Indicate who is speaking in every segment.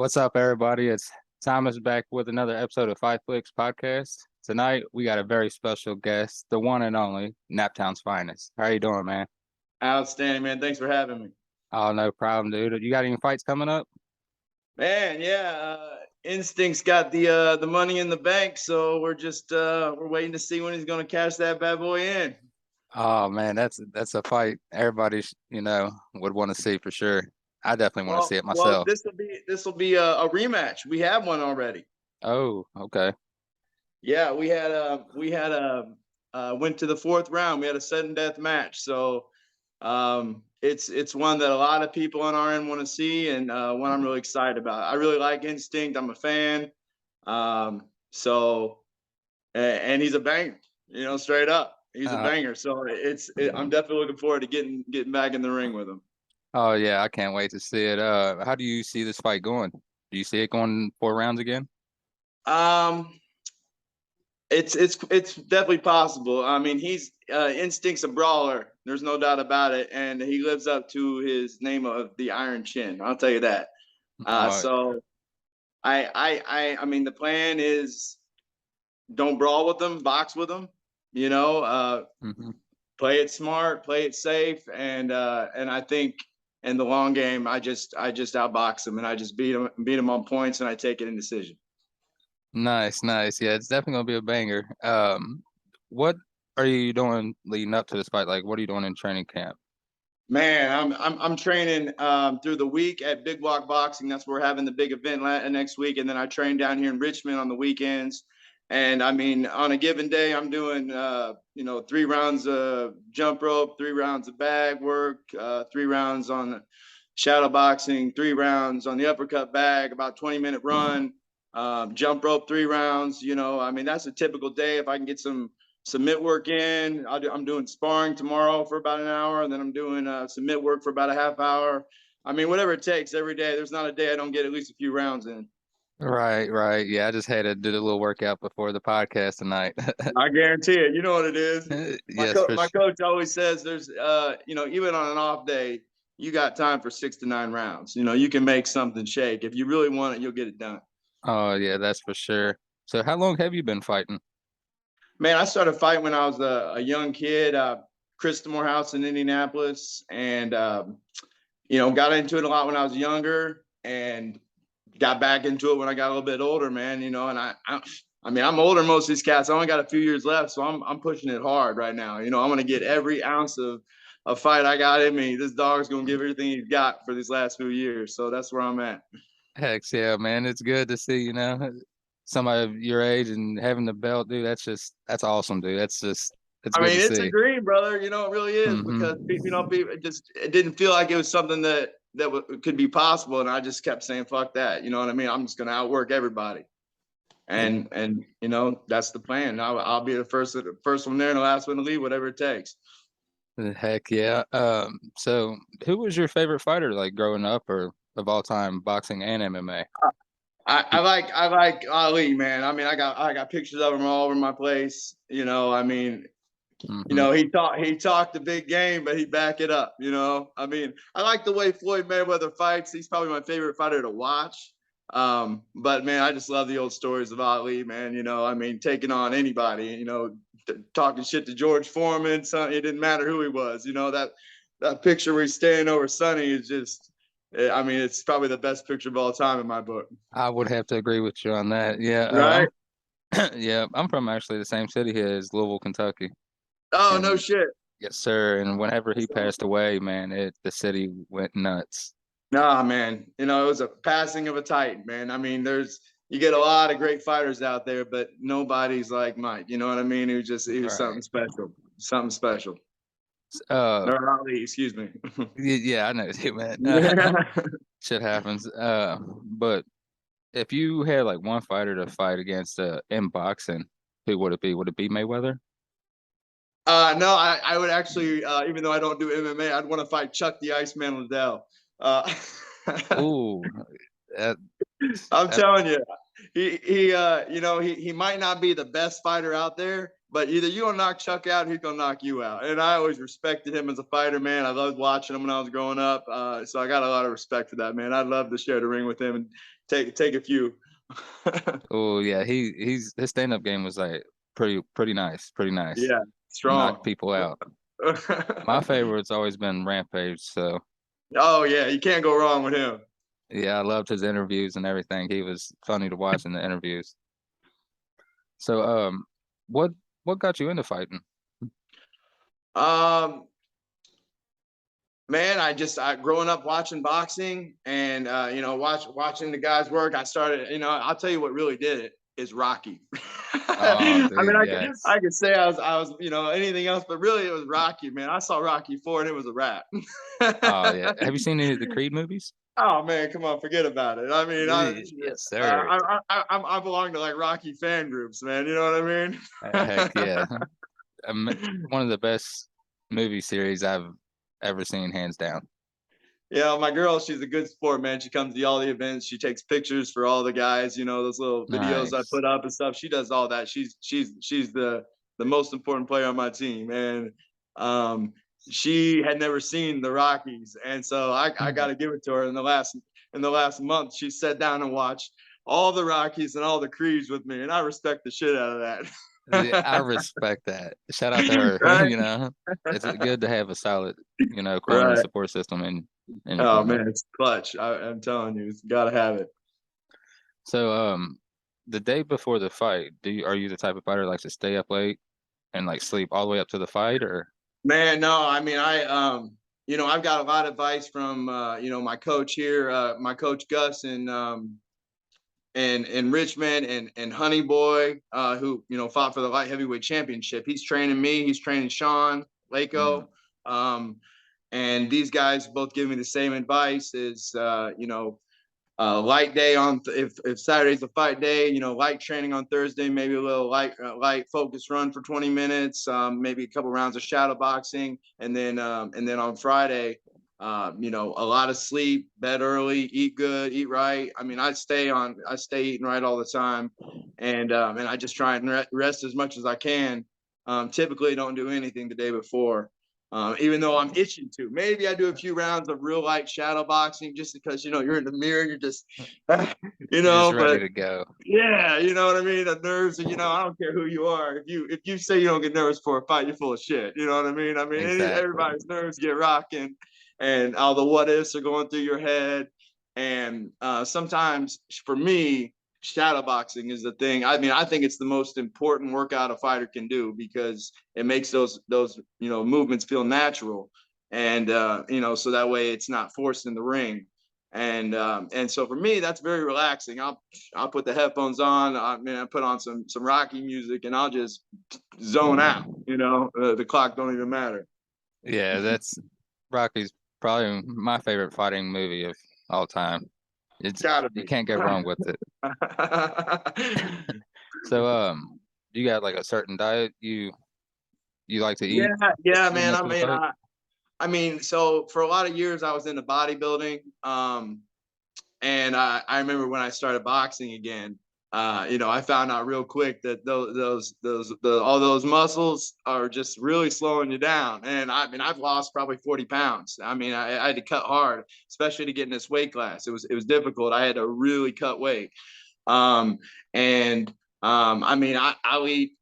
Speaker 1: What's up, everybody? It's Thomas back with another episode of Flix podcast. Tonight, we got a very special guest, the one and only Naptowns finest. How you doing, man?
Speaker 2: Outstanding, man. Thanks for having me.
Speaker 1: Oh, no problem, dude. You got any fights coming up?
Speaker 2: Man, yeah. Instinct's got the money in the bank, so we're waiting to see when he's gonna cash that bad boy in.
Speaker 1: Oh man, that's a fight everybody would want to see for sure. I definitely want to see it
Speaker 2: Well,
Speaker 1: myself.
Speaker 2: this will be a rematch. We have one already.
Speaker 1: Oh, okay.
Speaker 2: Yeah, we went to the fourth round. We had a sudden death match. So it's one that a lot of people on our end want to see, and one I'm really excited about. I really like Instinct. I'm a fan. So and he's a banger, straight up. He's a
Speaker 1: Uh,
Speaker 2: banger. So I'm definitely looking forward to getting back in the ring with him.
Speaker 1: oh yeah, I can't wait to see it. How do you see this fight going? Do you see it going 4 rounds again?
Speaker 2: Um, it's definitely possible. I mean, he's Instinct's a brawler. There's no doubt about it, and he lives up to his name of the Iron Chin. I'll tell you that.
Speaker 1: Oh,
Speaker 2: So I mean, the plan is don't brawl with them, box with them. You know,
Speaker 1: mhm.
Speaker 2: play it smart, play it safe, and I think in the long game, I just outbox him and I just beat him on points, and I take it in decision.
Speaker 1: Nice, nice. Yeah, it's definitely gonna be a banger. What are you doing leading up to this fight? Like, what are you doing in training camp?
Speaker 2: Man, I'm training through the week at Big Block Boxing. That's where we're having the big event next week, and then I train down here in Richmond on the weekends. And I mean, on a given day, I'm doing 3 rounds of jump rope, 3 rounds of bag work, 3 rounds on shadow boxing, 3 rounds on the uppercut bag, about 20-minute run, jump rope 3 rounds. I mean, that's a typical day. If I can get some mitt work in, I'm doing sparring tomorrow for about an hour, and then I'm doing some mitt work for about a half hour. I mean, whatever it takes every day. There's not a day I don't get at least a few rounds in.
Speaker 1: Right, right. Yeah, I just had to do a little workout before the podcast tonight.
Speaker 2: I guarantee it. You know what it is.
Speaker 1: Yes, for
Speaker 2: My
Speaker 1: sure.
Speaker 2: coach always says there's, even on an off day, you got time for 6 to 9 rounds. You can make something shake. If you really want it, you'll get it done.
Speaker 1: Oh, yeah, that's for sure. So, how long have you been fighting?
Speaker 2: Man, I started fighting when I was a young kid, Christopher House in Indianapolis, and got into it a lot when I was younger, and got back into it when I got a little bit older, man. And I mean, I'm older than most of these cats. I only got a few years left, so I'm pushing it hard right now. I'm gonna get every ounce of fight I got in me. This dog's gonna give everything he's got for these last few years. So that's where I'm at.
Speaker 1: Heck yeah, man. It's good to see, somebody of your age and having the belt, dude. That's awesome, dude. It's
Speaker 2: I
Speaker 1: good
Speaker 2: mean,
Speaker 1: to
Speaker 2: it's a
Speaker 1: see.
Speaker 2: dream, brother. It really is, because
Speaker 1: Hmm.
Speaker 2: it didn't feel like it was something that could be possible, and I just kept saying, "Fuck that." You know what I mean? I'm just gonna outwork everybody, and that's the plan. I'll be the first one there and the last one to leave, whatever it takes.
Speaker 1: Heck yeah. So who was your favorite fighter, like growing up or of all time, boxing and MMA?
Speaker 2: I like Ali, man. I mean, I got pictures of him all over my place. I mean,
Speaker 1: Hmm.
Speaker 2: he talked a big game, but he back it up. I mean, I like the way Floyd Mayweather fights. He's probably my favorite fighter to watch. But man, I just love the old stories of Ali, man. I mean, taking on anybody. Talking shit to George Foreman. It didn't matter who he was. That picture where he's standing over Sonny is just. I mean, it's probably the best picture of all time in my book.
Speaker 1: I would have to agree with you on that. Yeah,
Speaker 2: Right?
Speaker 1: yeah, I'm from actually the same city here as Louisville, Kentucky.
Speaker 2: Oh, no
Speaker 1: And
Speaker 2: shit.
Speaker 1: yes, sir. And whenever he
Speaker 2: So,
Speaker 1: passed away, man, the city went nuts.
Speaker 2: nah, man. It was a passing of a titan, man. I mean, you get a lot of great fighters out there, but nobody's like Mike. You know what I mean? He was something
Speaker 1: Right.
Speaker 2: special. Something special.
Speaker 1: Uh,
Speaker 2: Or Ali, excuse me.
Speaker 1: yeah, I know too, man.
Speaker 2: Yeah.
Speaker 1: Shit happens. But if you had like one fighter to fight against in boxing, who would it be? Would it be Mayweather?
Speaker 2: No, I would actually, even though I don't do MMA, I'd want to fight Chuck the Iceman Liddell. Uh,
Speaker 1: Ooh, that,
Speaker 2: I'm
Speaker 1: that
Speaker 2: telling you, he might not be the best fighter out there, but either you gonna knock Chuck out, or he's gonna knock you out. And I always respected him as a fighter, man. I loved watching him when I was growing up, so I got a lot of respect for that, man. I'd love to share the ring with him and take a few.
Speaker 1: Oh yeah, his stand-up game was like pretty nice, pretty nice.
Speaker 2: Yeah,
Speaker 1: Knocked
Speaker 2: strong.
Speaker 1: people out. My favorite's always been Rampage, so
Speaker 2: Oh yeah, you can't go wrong with him.
Speaker 1: yeah, I loved his interviews and everything. He was funny to watch in the interviews. So what what got you into fighting?
Speaker 2: Um, Man, I growing up watching boxing and watching the guys work. I started, I'll tell you what really did it is Rocky.
Speaker 1: Oh,
Speaker 2: I mean,
Speaker 1: dude, yes.
Speaker 2: I could say I was anything else, but really it was Rocky, man. I saw Rocky 4 and it was a wrap.
Speaker 1: Oh yeah. Have you seen any of the Creed movies?
Speaker 2: Oh man, come on, forget about it. I mean,
Speaker 1: Yes, sir.
Speaker 2: I belong to like Rocky fan groups, man. You know what
Speaker 1: Heck
Speaker 2: I
Speaker 1: yeah.
Speaker 2: mean?
Speaker 1: One of the best movie series I've ever seen, hands down.
Speaker 2: Yeah, my girl, she's a good sport, man. She comes to all the events. She takes pictures for all the guys, those little videos I
Speaker 1: Nice.
Speaker 2: put up and stuff. She does all that. She's the most important player on my team. And um she had never seen the Rockies. And so I gotta give it to her. In the last month, she sat down and watched all the Rockies and all the Creeds with me. And I respect the shit out of
Speaker 1: Yeah, I
Speaker 2: that.
Speaker 1: respect that. Shout out to her.
Speaker 2: Right?
Speaker 1: It's good to have a solid, corner
Speaker 2: Right.
Speaker 1: support system in your
Speaker 2: Oh
Speaker 1: corner.
Speaker 2: man, it's clutch. I'm telling you, it's gotta have it.
Speaker 1: So, the day before the fight, are you the type of fighter that likes to stay up late and like sleep all the way up to the fight, or?
Speaker 2: Man, no, I mean, I've got a lot of advice from, my coach here, my coach Gus and Richmond and Honey Boy, who, fought for the light heavyweight championship. He's training me. He's training Sean
Speaker 1: Mm,
Speaker 2: Lako. And these guys both give me the same advice is, light day on if Saturday's a fight day, light training on Thursday, maybe a little light focus run for 20 minutes, maybe a couple rounds of shadow boxing, and then on Friday, a lot of sleep, bed early, eat good, eat right. I mean, I stay eating right all the time, and I just try and rest as much as I can. Typically, don't do anything the day before. Even though I'm itching to. Maybe I do a few rounds of real light shadow boxing just because you're in the mirror, you're just
Speaker 1: you're just ready
Speaker 2: but
Speaker 1: to go.
Speaker 2: yeah, you know what I mean? The nerves, and I don't care who you are. If you say you don't get nervous for a fight, you're full of shit. You know what I mean? I mean,
Speaker 1: Exactly.
Speaker 2: everybody's nerves get rocking, and all the what ifs are going through your head. And sometimes for me, shadow boxing is the thing. I mean, I think it's the most important workout a fighter can do because it makes those movements feel natural, and so that way it's not forced in the ring. And so for me, that's very relaxing. I'll put the headphones on. I put on some Rocky music, and I'll just zone out. The clock don't even matter.
Speaker 1: Yeah, that's Rocky's probably my favorite fighting movie of all time. It's
Speaker 2: Gotta
Speaker 1: You
Speaker 2: be.
Speaker 1: can't go wrong with it. So, you got like a certain diet you like to
Speaker 2: Yeah,
Speaker 1: eat
Speaker 2: yeah,
Speaker 1: leading
Speaker 2: man.
Speaker 1: up
Speaker 2: I
Speaker 1: to the
Speaker 2: mean,
Speaker 1: fight?
Speaker 2: so for a lot of years I was into bodybuilding. And I remember when I started boxing again, I found out real quick that all those muscles are just really slowing you down. And I mean, I've lost probably 40 pounds. I mean, I had to cut hard, especially to get in this weight class. It was difficult. I had to really cut weight. Um, and I mean, I'll eat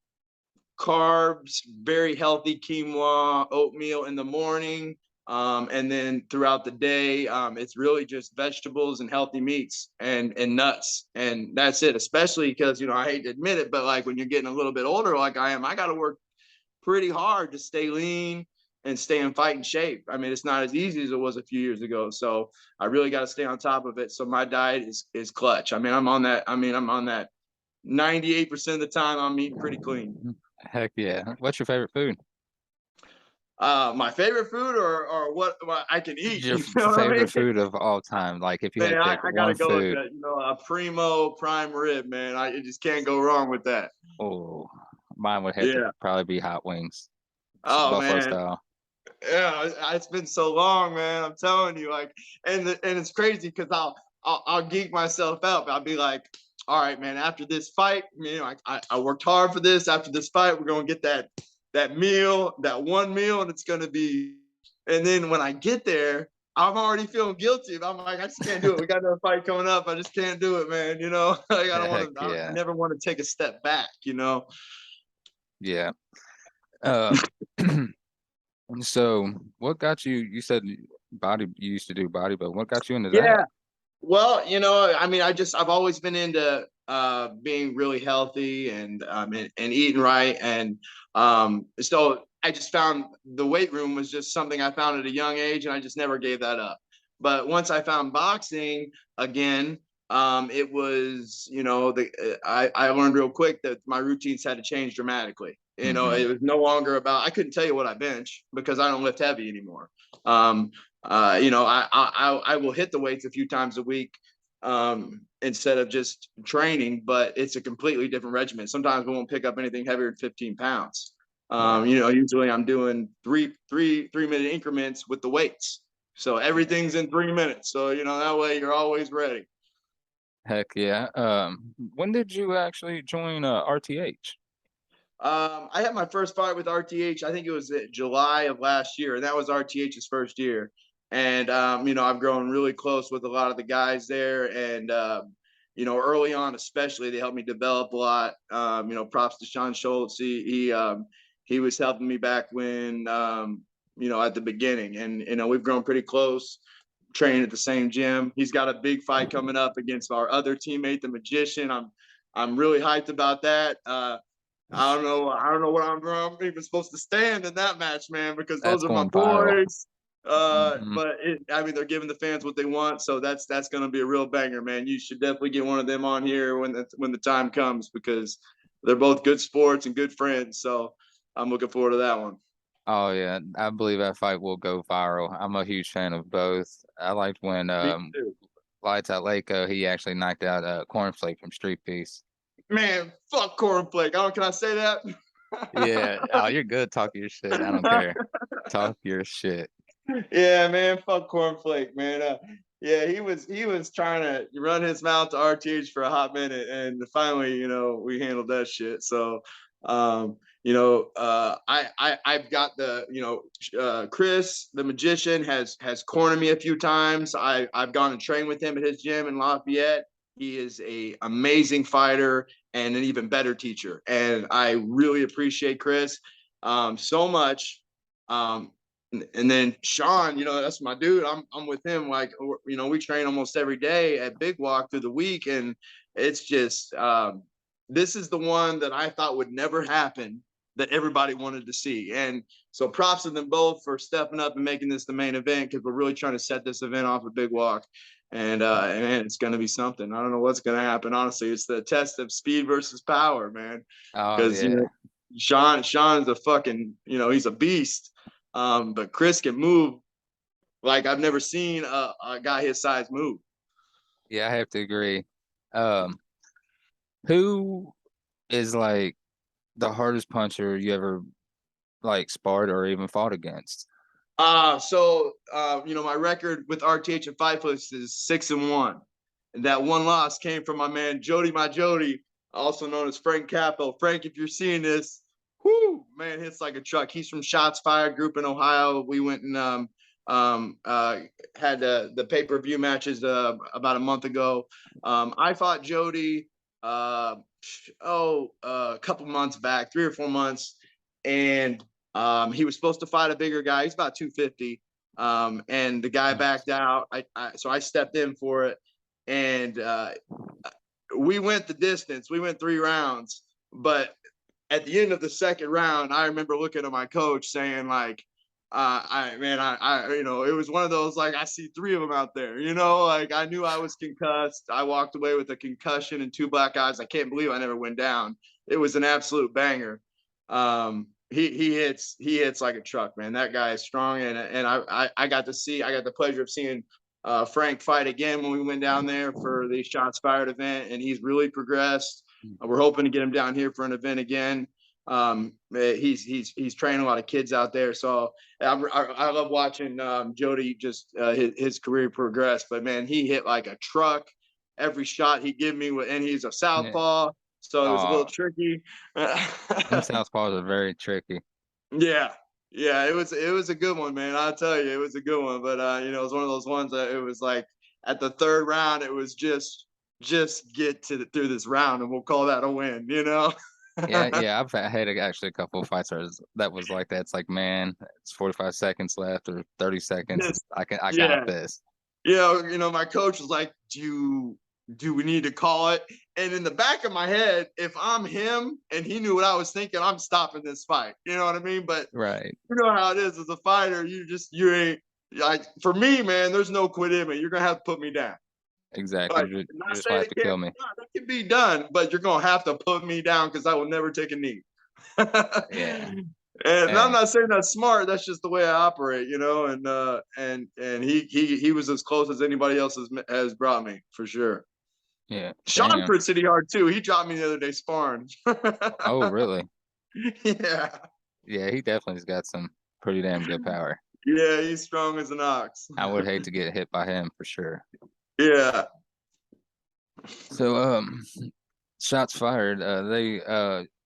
Speaker 2: carbs, very healthy quinoa, oatmeal in the morning. And then throughout the day, it's really just vegetables and healthy meats and nuts. And that's it, especially because, I hate to admit it, but like when you're getting a little bit older, like I am, I got to work pretty hard to stay lean and stay in fighting shape. I mean, it's not as easy as it was a few years ago. So I really got to stay on top of it. So my diet is clutch. I mean, I'm on that. 98% of the time I'm eating pretty clean.
Speaker 1: Heck yeah. What's your favorite food?
Speaker 2: My favorite food or what I can eat.
Speaker 1: Your
Speaker 2: You know what I mean?
Speaker 1: favorite food of all time? Like if you had
Speaker 2: Man,
Speaker 1: to
Speaker 2: I,
Speaker 1: pick
Speaker 2: I gotta
Speaker 1: one
Speaker 2: go with
Speaker 1: food.
Speaker 2: that. A primo prime rib, man. You just can't go wrong with that.
Speaker 1: Oh, mine would have to
Speaker 2: Yeah.
Speaker 1: probably be hot wings,
Speaker 2: Oh
Speaker 1: buffalo
Speaker 2: man.
Speaker 1: style.
Speaker 2: Yeah, it's been so long, man. I'm telling you, like, and it's crazy because I'll geek myself out. I'll be like, all right, man. After this fight, I worked hard for this. After this fight, we're gonna get that meal, that one meal, and it's gonna be. And then when I get there, I'm already feeling guilty. I'm like, I just can't do it. We got another fight coming up. I just can't do it, man. Like I don't
Speaker 1: Heck
Speaker 2: want to. I
Speaker 1: yeah.
Speaker 2: never want to take a step back.
Speaker 1: Yeah. Um, so what got you? You said you used to do bodybuilding. What got you into that?
Speaker 2: Yeah. Well, I mean, I've always been into being really healthy and eating right, and so I just found the weight room was just something I found at a young age, and I just never gave that up. But once I found boxing again, it was I learned real quick that my routines had to change dramatically.
Speaker 1: Hmm.
Speaker 2: It was no longer about I couldn't tell you what I bench because I don't lift heavy anymore. Um, I will hit the weights a few times a week instead of just training, but it's a completely different regimen. Sometimes we won't pick up anything heavier than 15 pounds.
Speaker 1: Wow.
Speaker 2: Usually I'm doing three-minute increments with the weights. So everything's in 3 minutes. So, that way you're always ready.
Speaker 1: Heck yeah. When did you actually join RTH?
Speaker 2: I had my first fight with RTH. I think it was July of last year, and that was RTH's first year. And I've grown really close with a lot of the guys there, and early on, especially, they helped me develop a lot. Props to Sean Schultz. He was helping me back when at the beginning, and we've grown pretty close. Training at the same gym. He's got a big fight coming up against our other teammate, the Magician. I'm really hyped about that. I don't know. I don't know what I'm even supposed to stand in that match, man, because
Speaker 1: That's
Speaker 2: those are my
Speaker 1: going viral.
Speaker 2: boys.
Speaker 1: Hmm.
Speaker 2: But I mean, they're giving the fans what they want, so that's going to be a real banger, man. You should definitely get one of them on here when the time comes because they're both good sports and good friends. So I'm looking forward to that one.
Speaker 1: Oh yeah, I believe that fight will go viral. I'm a huge fan of both. I liked when
Speaker 2: Me too.
Speaker 1: Lights Out Laco, he actually knocked out Cornflake from Street Piece.
Speaker 2: Man, fuck cornflake. Oh, can I say that?
Speaker 1: Yeah. Oh, you're good. Talk your shit. I don't care. Talk your shit.
Speaker 2: Yeah, man, fuck cornflake, man. Yeah, he was trying to run his mouth to RTH for a hot minute, and finally, we handled that shit. So, I've got Chris, the Magician, has cornered me a few times. I've gone and trained with him at his gym in Lafayette. He is a amazing fighter and an even better teacher, and I really appreciate Chris so much. Um, and then Sean, that's my dude. I'm with him. Like, we train almost every day at Big Walk through the week, and it's just this is the one that I thought would never happen that everybody wanted to see. And so props to them both for stepping up and making this the main event because we're really trying to set this event off at Big Walk. And man, it's going to be something. I don't know what's going to happen. Honestly, it's the test of speed versus power, man.
Speaker 1: Oh
Speaker 2: Because
Speaker 1: yeah.
Speaker 2: Sean's a fucking he's a beast. But Chris can move like I've never seen a guy his size move.
Speaker 1: Yeah, I have to agree. Um, who is like the hardest puncher you ever like sparred or even fought against?
Speaker 2: My record with RTH and Five Flix is 6-1. And that one loss came from my man Jody, my Jody, also known as Frank Capo. Frank, if you're seeing this, whoo, man, hits like a truck. He's from Shots Fired Group in Ohio. We went and had the pay-per-view matches about a month ago. I fought Jody a couple months back, 3 or 4 months, and he was supposed to fight a bigger guy. He's about 250. And the guy backed out. So I stepped in for it. And we went the distance. We went 3 rounds. But at the end of the second round, I remember looking at my coach saying, like, it was one of those, like, I see 3 of them out there, like I knew I was concussed. I walked away with a concussion and 2 black eyes. I can't believe I never went down. It was an absolute banger. He hits like a truck, man. That guy is strong, and I got the pleasure of seeing Frank fight again when we went down there for the Shots Fired event, and he's really progressed. We're hoping to get him down here for an event again. He's training a lot of kids out there, so I love watching Jody just his career progress. But man, he hit like a truck every shot he give me, and he's a
Speaker 1: Yeah.
Speaker 2: southpaw, so it was a little
Speaker 1: Oh,
Speaker 2: tricky.
Speaker 1: them southpaws are very tricky.
Speaker 2: Yeah. Yeah, it was a good one, man. I'll tell you, it was a good one. But it was one of those ones that it was like at the third round, it was just get through this round, and we'll call that a win.
Speaker 1: Yeah, yeah, I've had actually a couple of fights that was like that. It's like, man, it's 45 seconds left or 30 seconds.
Speaker 2: Just
Speaker 1: I got
Speaker 2: yeah,
Speaker 1: this.
Speaker 2: my coach was like, do we need to call it? And in the back of my head, if I'm him and he knew what I was thinking, I'm stopping this fight. You know what I mean? But
Speaker 1: Right.
Speaker 2: you know how it is as a fighter. You ain't like, for me, man. There's no quit in me. You're gonna have to put me down.
Speaker 1: Exactly.
Speaker 2: But
Speaker 1: You
Speaker 2: I'm not
Speaker 1: just might
Speaker 2: saying
Speaker 1: have
Speaker 2: it
Speaker 1: to
Speaker 2: can't
Speaker 1: kill
Speaker 2: be
Speaker 1: me.
Speaker 2: done. It can be done, but you're gonna have to put me down because I will never take a knee.
Speaker 1: Yeah.
Speaker 2: And I'm
Speaker 1: Hey,
Speaker 2: not saying that's smart. That's just the way I operate, and he was as close as anybody else has brought me for sure.
Speaker 1: yeah.
Speaker 2: Sean
Speaker 1: Damn.
Speaker 2: crit City hard too. He dropped me the other day sparring.
Speaker 1: Oh, really?
Speaker 2: Yeah,
Speaker 1: Yeah, he definitely's got some pretty damn good power.
Speaker 2: yeah, he's strong as an ox.
Speaker 1: I would hate to get hit by him for sure.
Speaker 2: Yeah.
Speaker 1: So, shots fired.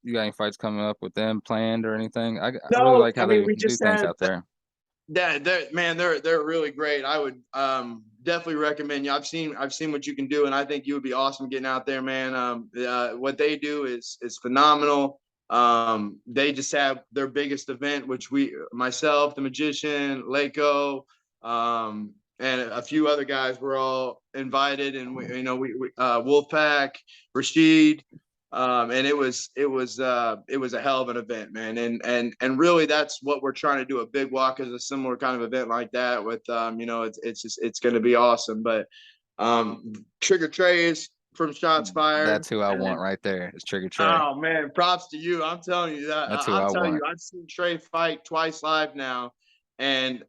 Speaker 1: You got any fights coming up with them planned or anything? I really
Speaker 2: No,
Speaker 1: like
Speaker 2: I
Speaker 1: how
Speaker 2: mean
Speaker 1: they
Speaker 2: we
Speaker 1: do
Speaker 2: just
Speaker 1: things
Speaker 2: had
Speaker 1: out there.
Speaker 2: man, they're really great. I would definitely recommend you. I've seen what you can do, and I think you would be awesome getting out there, man. What they do is phenomenal. They just have their biggest event, which myself, the magician, Lako, and a few other guys were all invited, and we Wolfpack, Rashid, and it was a hell of an event, man. And really, that's what we're trying to do. A big walk is a similar kind of event like that. With it's going to be awesome. But Trigger Trays from Shots Fired,
Speaker 1: That's who I want
Speaker 2: and
Speaker 1: right there. It's Trigger Trey.
Speaker 2: oh man, props to you. I'm telling you that.
Speaker 1: That's who
Speaker 2: I'm
Speaker 1: I
Speaker 2: telling you,
Speaker 1: want.
Speaker 2: I've seen Trey fight twice live now, and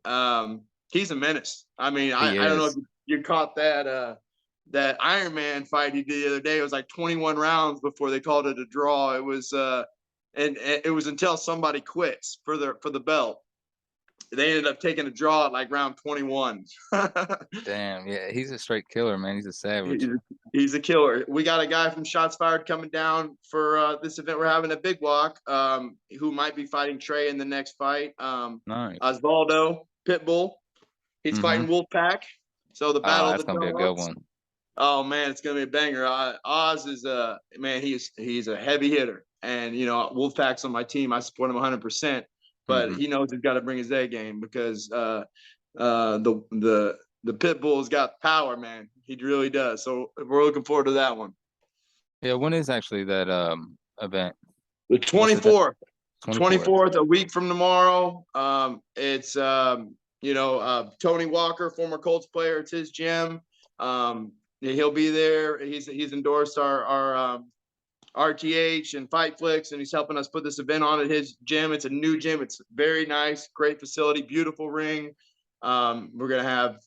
Speaker 2: he's a menace. I mean,
Speaker 1: He
Speaker 2: I don't know if
Speaker 1: is.
Speaker 2: you caught that Iron Man fight he did the other day. It was like 21 rounds before they called it a draw. It was and it was until somebody quits for the belt. They ended up taking a draw at like round 21.
Speaker 1: Damn. Yeah, he's a straight killer, man. He's a savage.
Speaker 2: He's a killer. We got a guy from Shots Fired coming down for this event we're having a Big Walk, who might be fighting Trey in the next fight.
Speaker 1: Nice.
Speaker 2: Osvaldo Pitbull. He's
Speaker 1: Mm-hmm.
Speaker 2: fighting Wolfpack. So the battle of
Speaker 1: That's
Speaker 2: the
Speaker 1: gonna be a good
Speaker 2: dogs.
Speaker 1: one.
Speaker 2: Oh man, it's gonna be a banger. Oz is man. He's a heavy hitter, and Wolfpack's on my team. I support him 100%. But
Speaker 1: Mm-hmm.
Speaker 2: he knows he's got to bring his A game because the pit bull's got power, man. He really does. So we're looking forward to that one.
Speaker 1: Yeah, when is actually that event?
Speaker 2: The
Speaker 1: What's the day?
Speaker 2: 24th,
Speaker 1: 24th.
Speaker 2: 24th, a week from tomorrow. It's Tony Walker, former Colts player. It's his gym. He'll be there. He's endorsed our RTH and Fight Flix, and he's helping us put this event on at his gym. It's a new gym. It's very nice, great facility, beautiful ring. We're gonna have,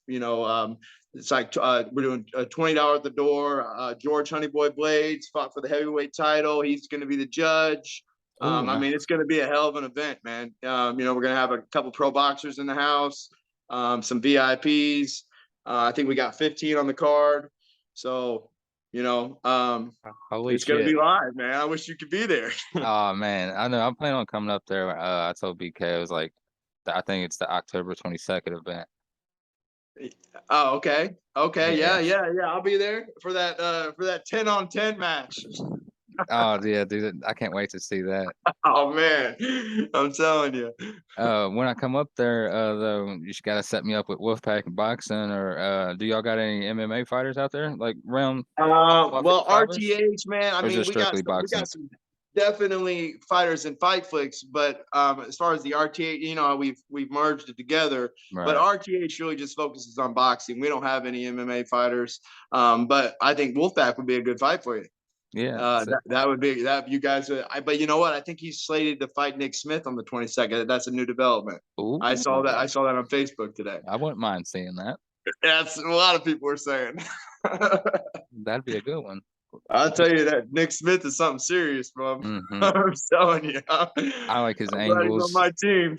Speaker 2: it's like we're doing $20 at the door. George Honeyboy Blades fought for the heavyweight title. He's going to be the judge.
Speaker 1: Oh,
Speaker 2: I mean,
Speaker 1: nice.
Speaker 2: it's going to be a hell of an event, man. We're going to have a couple pro boxers in the house, some VIPs. I think we got 15 on the card. So,
Speaker 1: Holy
Speaker 2: it's going to be
Speaker 1: shit.
Speaker 2: live, man. I wish you could be there.
Speaker 1: Oh man, I know. I'm planning on coming up there. I told BK I was like, I think it's the October 22nd event.
Speaker 2: Oh, okay. Okay. Yeah,
Speaker 1: Yeah.
Speaker 2: yeah, yeah. I'll be there for that 10-on-10 match.
Speaker 1: Oh yeah, dude. I can't wait to see that.
Speaker 2: Oh man, I'm telling you.
Speaker 1: When I come up there, though, you just gotta set me up with Wolfpack and boxing, or do y'all got any MMA fighters out there, like around
Speaker 2: Well,
Speaker 1: 155ers,
Speaker 2: RTH, man. I
Speaker 1: or is
Speaker 2: mean,
Speaker 1: it
Speaker 2: we got
Speaker 1: strictly
Speaker 2: some, we
Speaker 1: boxing?
Speaker 2: got some definitely fighters in Fight Flix, but as far as the RTH, we've merged it together. But
Speaker 1: Right.
Speaker 2: RTH really just focuses on boxing. We don't have any MMA fighters, but I think Wolfpack would be a good fight for you.
Speaker 1: Yeah.
Speaker 2: That would be that you guys. But you know what? I think he's slated to fight Nick Smith on the 22nd. That's a new development. I saw that.
Speaker 1: Ooh,
Speaker 2: I saw that on Facebook today.
Speaker 1: I wouldn't mind seeing that.
Speaker 2: That's a lot of people are saying.
Speaker 1: That'd be a good one.
Speaker 2: I'll tell you that Nick Smith is something serious, bro.
Speaker 1: Mm-hmm.
Speaker 2: I'm telling you. I'm
Speaker 1: I like his
Speaker 2: glad he's on
Speaker 1: angles.
Speaker 2: my team.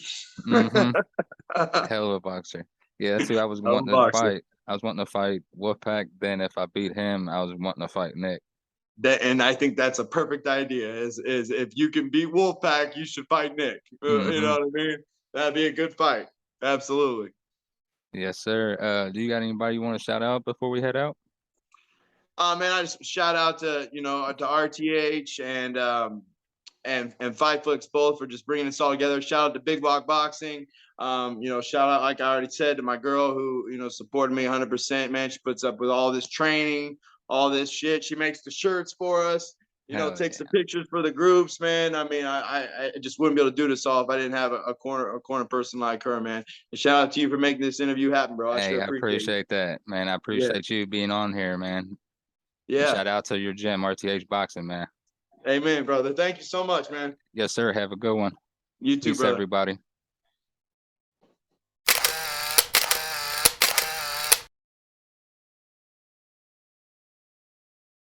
Speaker 1: Mm-hmm. Hell of a boxer. Yeah, that's who I was
Speaker 2: I'm a
Speaker 1: wanting to
Speaker 2: boxer.
Speaker 1: fight. I was wanting to fight Wolfpack. Then if I beat him, I was wanting to fight Nick.
Speaker 2: And I think that's a perfect idea. Is if you can beat Wolfpack, you should fight Nick. You
Speaker 1: Mm-hmm.
Speaker 2: know what I mean? That'd be a good fight. Absolutely.
Speaker 1: Yes, sir. Do you got anybody you want to shout out before we head out?
Speaker 2: Man, I just shout out to to RTH and Fight Flix both for just bringing us all together. Shout out to Big Block Boxing. Shout out, like I already said, to my girl who supported me 100%. Man, she puts up with all this training, all this shit. She makes the shirts for us.
Speaker 1: Hell
Speaker 2: Takes the
Speaker 1: yeah.
Speaker 2: pictures for the groups, man. I mean, I just wouldn't be able to do this all if I didn't have a corner person like her, man. And shout out to you for making this interview happen, bro. I
Speaker 1: Hey,
Speaker 2: sure
Speaker 1: I
Speaker 2: appreciate it.
Speaker 1: appreciate that, man. I
Speaker 2: Yeah,
Speaker 1: appreciate you being on here, man. And
Speaker 2: yeah.
Speaker 1: shout out to your gym, RTH Boxing, man.
Speaker 2: Amen, brother. Thank you so much, man.
Speaker 1: Yes, sir. Have a good one.
Speaker 2: You too,
Speaker 1: Peace,
Speaker 2: brother.
Speaker 1: everybody.